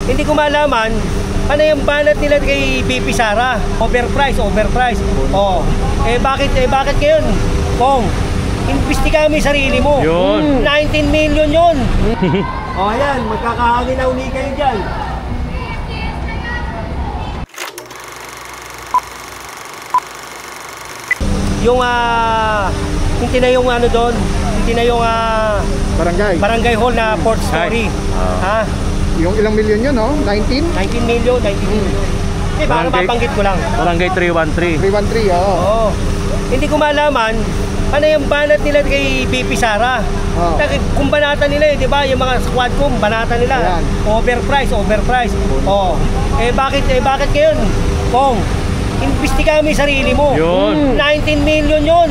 Hindi ko malaman, ano yung banat nila kay BP Sara? Overprice. Oh. Bakit ngayon? Kung imbestigahan mo yung sarili mo. Yun. 19 million yun. O ayan, magkakahangin na uli kayo dyan. Yung tinayong ano doon, yung tinayong barangay hall na Port Story. Ha? Yung ilang milyon yun, no? 19? 19 million. Baka mabanggit ko lang. Barangay 313. 313, oo. Oo. Hindi ko malaman, ano yung banat nila kay BP Sara? Kung banata nila di ba? Yung mga squad ko, banata nila. Ayan. Overprice. Oh. Bakit ngayon? Kung imbestigahan mo yung sarili mo. Yun. 19 million yun.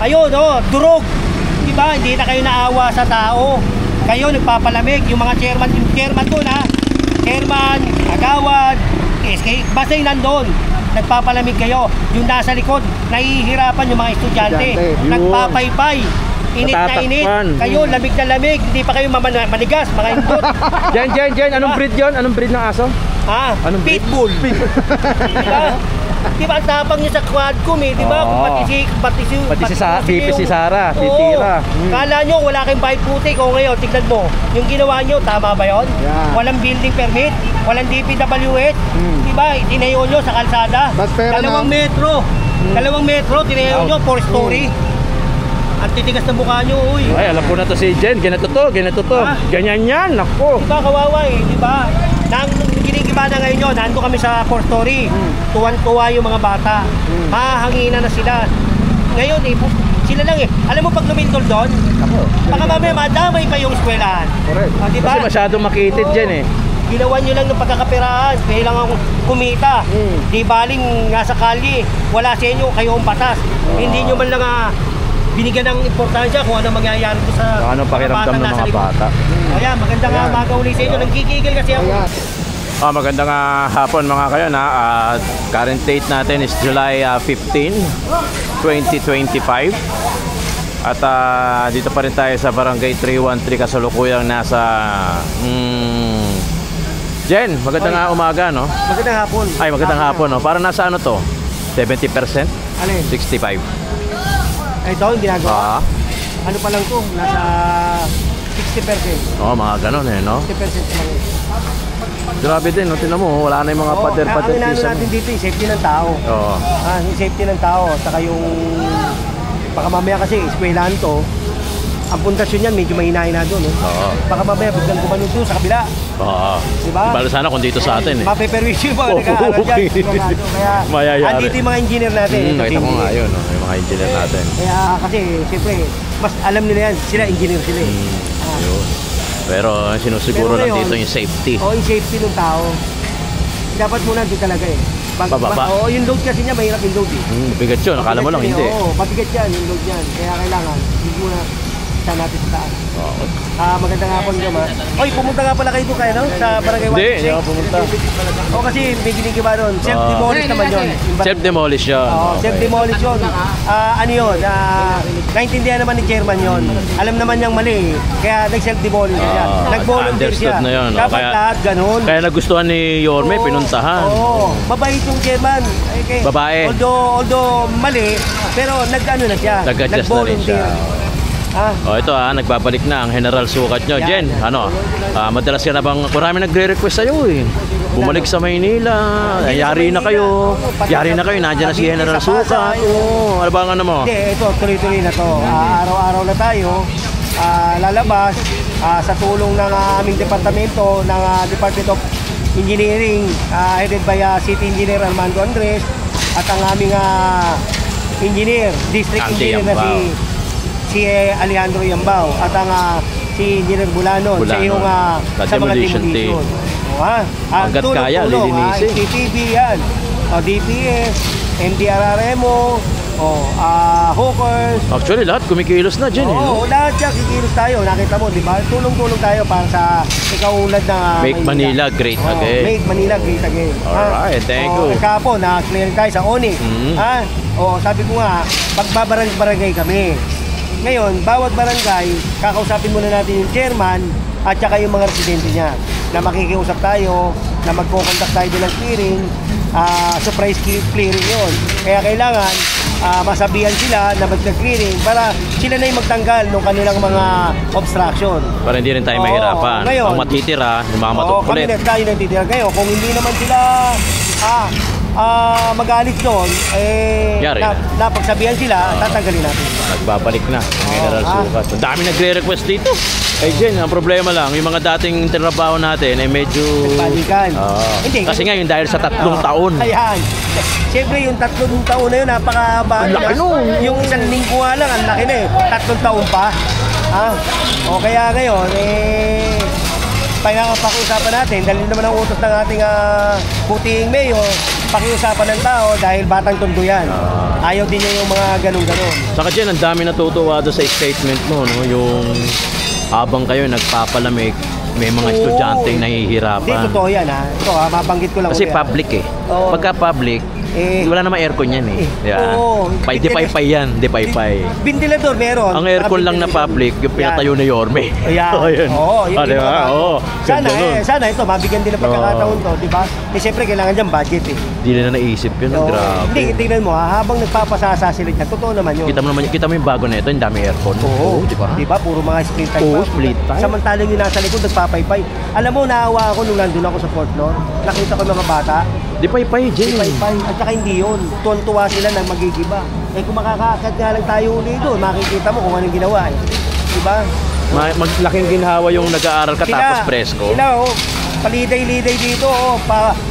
Ayun, durog. Di ba? Hindi na kayo naawa sa tao. Kayo nagpapalamig. Yung mga chairman doon ha. Chairman, agawad, SK, basta yung nandun. Nagpapalamig kayo. Yung nasa likod, nahihirapan yung mga estudyante. Nagpapaypay. Init na init. Kayo, lamig na lamig. Hindi pa kayo manigas, mga indot. Jen, anong breed yun? Anong breed ng aso? Ha? Anong breed? Pitbull. Diba? Diba ang tapang niya sa quadcom eh, diba? Kung pati si Sara, titira. Kala nyo wala kayong bayad putik o ngayon, tignan mo, yung ginawa nyo, tama ba yun? Yeah. Walang building permit, walang DPWH, diba? Tinayo nyo sa kalsada, dalawang metro, tinayo nyo, 4 story. Ang titigas na mukha nyo, uy. Ay, alam ko na to si Jen, ganito to. Ganyan yan, nako. Diba, kawawa eh, diba? Ginigiba na ngayon yun, nandun kami sa 4 story. Tuwan-tuwa yung mga bata. Mahahangina na sila. Ngayon eh, sila lang eh. Alam mo pag lumindol doon, baka mamaya madamay pa yung eskwelahan. Correct. Diba? Kasi masyadong makitid dyan eh. Ginawa nyo lang ng pagkakapirahan, kailangan kumita. Di baling nasa kalye, wala sa inyo, kayo ang batas. Hindi nyo man lang binigyan ng importansya kung ano mangyayari ko sa ano pakiramdam ng mga bata. Ayan, magandang umaga uli sa inyo. Nagkikigil kasi ako. Magandang hapon mga kayo na. Current date natin is July 15, 2025. At dito pa rin tayo sa Barangay 313 kasalukuyang nasa Jen, magandang umaga, no? Magandang hapon. Ay, magandang hapon, no? Para nasa ano to? 70%? Alin? 65. Ito, yung ginagawa. Ano pa lang to? Nasa 60%. Mga ganon eh, no? 60% lang. Grabe din, no? Tinan mo, wala na yung mga pader-pader. Ang natin dito, yung safety ng tao. Yung safety ng tao. Saka yung, baka mamaya kasi, eskwelahan to, ang pundasyon niyan medyo mahina-hina doon. Baka mamaya biglang gumanon doon sa kabila. Diba? Balo sana kung dito sa atin eh. Mape-permission pa nag-aaral dyan. Kaya andito yung mga engineer natin. Nakita ko nga yun, no? Yung mga engineer natin. Kaya kasi, siyempre, mas alam nila yan. Sila, engineer sila eh. Pero sinusiguro lang dito yung safety. Yung safety ng tao. Dapat muna dito talaga eh. Bababa. Yung load kasi niya, mahirap yung load eh. Bigat yun, akala mo lang hindi. Mabigat yan, yung load yan. Kaya kailangan, hindi muna sa natin sa taas. Magandang hapon ka ma. Oy, pumunta nga pala kayo doon kayo, no? Sa Barangay 1. Hindi ako pumunta. Kasi may ginigiba doon. Self-demolish naman yun. Self-demolish yun. Self-demolish yun. Ano yun? Naintindihan naman ni chairman yun. Alam naman niyang mali. Kaya nag-self-demolish siya. Nag-volunteer siya. Na yun, dapat lahat ganun. Kaya nagustuhan ni Yorme, pinuntahan. Mabait yung chairman. Babae. Although mali, pero nag-ano na siya. Nag-adjust na rin siya. Ito nagbabalik na ang General Sukat nyo. Jen, madalas ka na bang, marami nagre-request sa'yo eh. Bumalik sa Maynila, yari na kayo, nandiyan na si General Sukat. Ano ba ano mo? Hindi, ito, tuloy-tuloy na to. Araw-araw na tayo lalabas sa tulong ng aming departamento, ng Department of Engineering, headed by City Engineer Armando Andres, at ang aming engineer, District Engineer na si Alejandro Yambao, at ang si Engineer Bulanon. Sa yung sa mga demolition. Hanggat kaya, lilinisin. CTV yan. DPS, NDRRMO, Hookers. Actually, lahat kumikilos na dyan. Lahat siya kikilos tayo. Nakita mo, di ba? Tulong-tulong tayo para sa ikaulad na Make Manila Great Again. Make Manila Great Again. Alright, thank you. Kapo, na-clear tayo sa Onyx. Sabi ko nga, pagbabarangay kami. Ngayon, bawat barangay, kakausapin muna natin yung chairman at saka yung mga residente niya. na makikiusap tayo, na magko-conduct tayo din ng clearing, surprise clearing yun. Kaya kailangan masabihan sila na mag-clearing para sila na yung magtanggal ng kanilang mga obstruction. Para hindi rin tayo mahirapan. Ngayon, ang matitira, yung mga kami matukulit. na tayo nagtitira. Ngayon, kung hindi naman sila magalit doon, napagsabihan sila, tatanggalin natin. Nagbabalik na ang General Sukat. Ang dami nagre-request dito. Eh Jen, ang problema lang, yung mga dating trabaho natin ay medyo... Balikan. Hindi. Kasi ngayon dahil sa 3 taon. Ayan. Siyempre yung 3 taon na yun, napakahaba. Ang laki nun. Yung isang linggo nga lang, ang laki na eh. 3 taon pa. O kaya ngayon, pakiusapan natin, dahil naman ang utos ng ating puting mayor, pakiusapan ng tao dahil batang tondo yan. Ayaw din niya yung mga ganun-ganun. Saka Jen, ang dami natutuwa doon sa statement mo, no? Yung habang kayo nagpapalamig, may mga estudyanteng nahihirapan. Hindi, totoo yan ha. Ito mabanggit ko lang. Kasi public eh. Pagka public, wala namang aircon yan eh. Yeah. Di-pay-pay yan, di-pay-pay. Ventilador meron. Ang aircon lang na public, yung pinatayo na Yorme. Ayan. Oo, yun. diba? Sana ito, mabigyan din ng pagkakataon to, di ba? Siyempre, kailangan dyan budget eh. Hindi na naisip yun, grabe. Hindi, tingnan mo habang nagpapasasa sila dyan, totoo naman yun. Kita mo yung bago na ito, yung dami aircon. Oo, di ba? Di ba? Puro mga split type. Oo, split type. Samantalang yung nasa likod, nagpapaypay. Alam mo, naawa ako nung nandun ako sa fourth floor. Nakita ko mga bata. Di paypay, Jen. Di paypay. At saka hindi yun. Tuwan-tuwa sila na magigiba. Kung makakakad nga lang tayo uli doon, makikita mo kung anong ginawa eh. Diba? Maglaking ginhawa yung nag-aaral ka tapos presko. Sila, paliday-liday dito,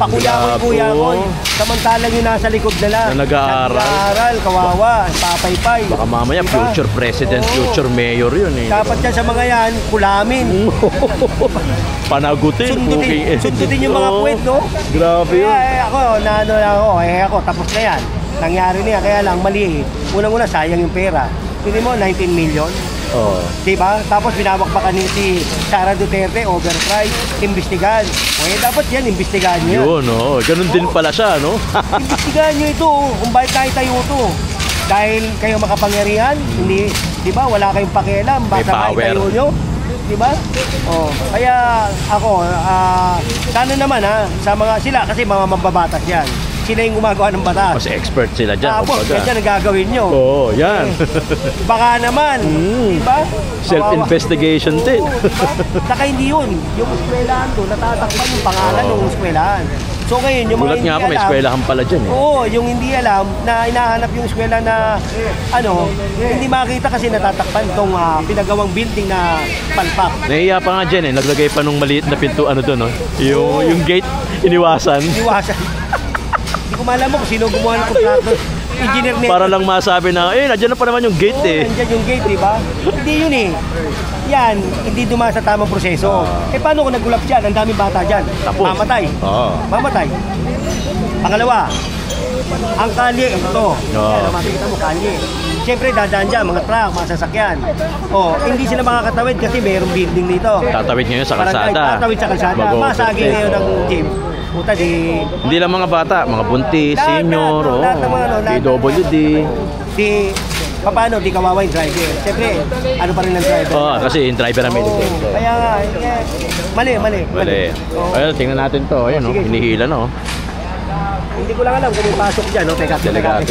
pakuyakoy-kuyakoy. Samantalang yung nasa likod nila. Na nag-aaral. Kawawa, papaypay. Baka mamaya future president, future mayor yun eh. Dapat dyan sa mga yan, kulamin. Panagutin. Sundutin yung mga puwet, no? Grabe yun. Ako, tapos na yan. Nangyari niya, kaya lang mali eh. Unang-una, sayang yung pera. Hindi mo, 19 million. Diba? Tapos binabakbakan ni si Sara Duterte, overprice, imbestigahan. Dapat yan, imbestigahan nyo. Yun, ganun din pala siya, no? Imbestigahan nyo ito, kung bakit tayo ito. Dahil kayo makapangyarihan, hindi, diba? Wala kayong pakialam, basta tayo nyo. Diba? Kaya ako, sana naman sa mga sila, kasi mga mababatas yan. Sila yung gumagawa ng batas. Mas expert sila dyan. Tapos, ganyan ang gagawin nyo. Yan. Baka naman, diba? Self-investigation din. Diba? Saka hindi yun. Yung eskwelahan doon, natatakpan yung pangalan ng eskwelahan. So ngayon, yung mga hindi alam. May eskwelahan pala dyan eh. Yung hindi alam na hinahanap yung eskwela na hindi makita kasi natatakpan itong pinagawang building na palpak. Nahiya pa nga dyan eh. Naglagay pa nung maliit na pinto doon, yung gate, iniwasan. Hindi ko malam mo kung sino gumawa ng kontractor. Engineer net. Para lang masabi na, nandiyan na pa naman yung gate eh. Nandiyan yung gate, di ba? Hindi yun eh. Yan, hindi dumaan sa tamang proseso. Paano kung nagulap dyan? Ang daming bata dyan. Tapos. Mamatay. Mamatay. Pangalawa, ang kalye, ito. Yan, makikita mo, kalye. Siyempre, dadaan dyan, mga truck, mga sasakyan. Hindi sila makakatawid kasi mayroong building dito. Tatawid ngayon sa kalsada. Tatawid sa kalsada. Masagi ngayon ng jeep. Hindi lang mga bata, mga buntis, senior, PWD. Paano, di kawawa yung driver. Siyempre, ano pa rin ang driver? Kasi yung driver ang medical. Kaya nga, mali. Ayun, tingnan natin to. Ayun, hinihila na. Hindi ko lang alam kung may pasok dyan. Teka, delegado.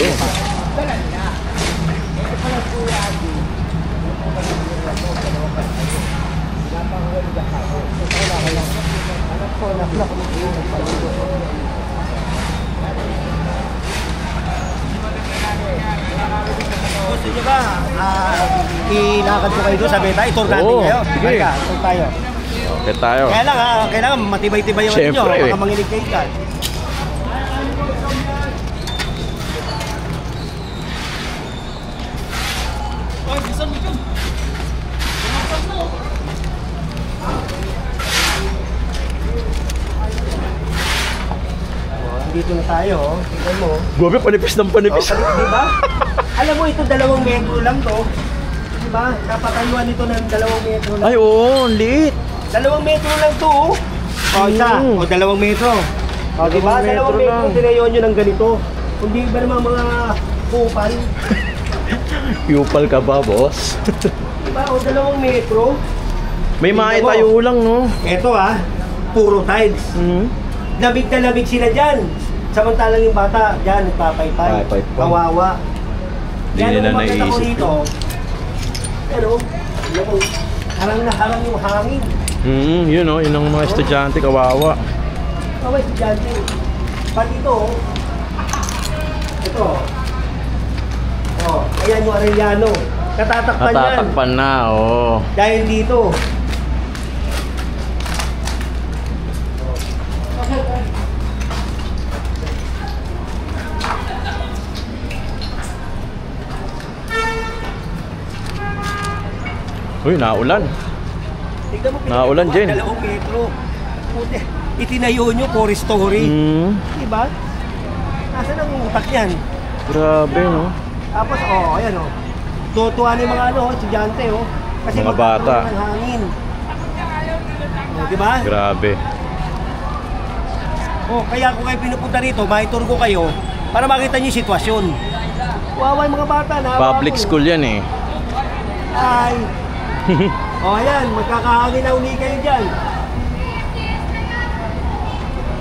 Gusto nyo ba ilakad ko kayo doon sa beta? Itur natin kayo. Sige. Itur tayo. Okay tayo. Kailangan matibay-tibay yung nyo. Baka manginig kayo dyan. Dito na tayo, tingnan mo. Gobe, panipis ng panipis. Diba? Alam mo, ito 2 metro lang to. Diba? Napatayuan ito ng 2 metro lang. Ay, oo, liit. 2 metro lang to. Isa. 2 metro. Diba? 2 metro, tinayon nyo ng ganito. Hindi ba naman mga kupal? Kupal ka ba, boss? Diba? 2 metro. May maitayo lang, no? Ito puro tiles. Lamig na lamig sila dyan. Samantalang yung bata, dyan, nagpapaypay. Kawawa. Hindi nila naisip dito, pero, harang na harang yung hangin. Yun o, yun ang mga estudyante, kawawa. Kawawa estudyante. Pati ito, ayan yung Arellano. Katatakpan yan. Natatakpan na, oo. Dahil dito. Uy, naulan. Tignan mo, Naulan, Jen. 2 metro. Puti, itinayo nyo 4 story. Diba? Nasaan ang utak yan? Grabe, no? Tapos, ayan tutuwa ni mga estudyante, kasi Mga bata. ng hangin. Diba? Grabe. Kaya kung kayo pinupunta rito, maitur ko kayo para makita niyo yung sitwasyon. Wawa yung mga bata na Public school yan eh. Ay. Ayan, magkakahangin na uli kayo dyan.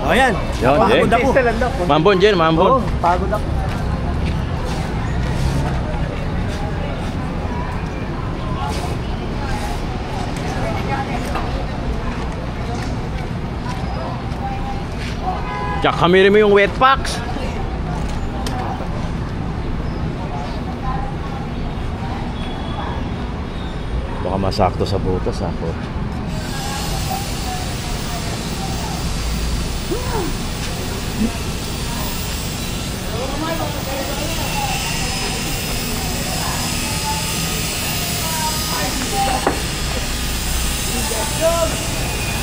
Ayan. Yan, pagod ako. Mambon, Jen, mambon. Pagod ako. Tsaka kami rin mo yung wet packs. Baka masakto sa butas ako.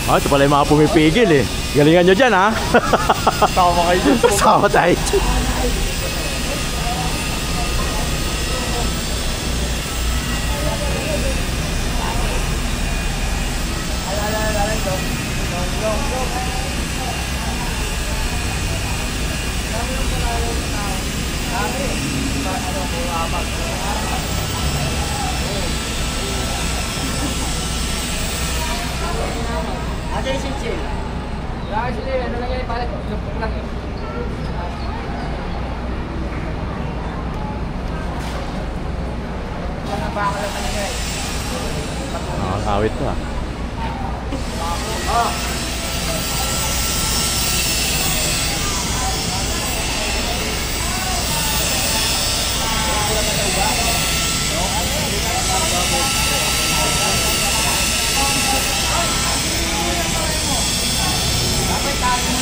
Ito pala yung mga pumipigil eh. Galingan nyo dyan ha. Tama kayo dyan. Sama tayo. Ada yung sitsil. Actually, ano lang yan, parang lupok lang eh. Mga baka lang talaga eh. Awit pa. Dapat tayo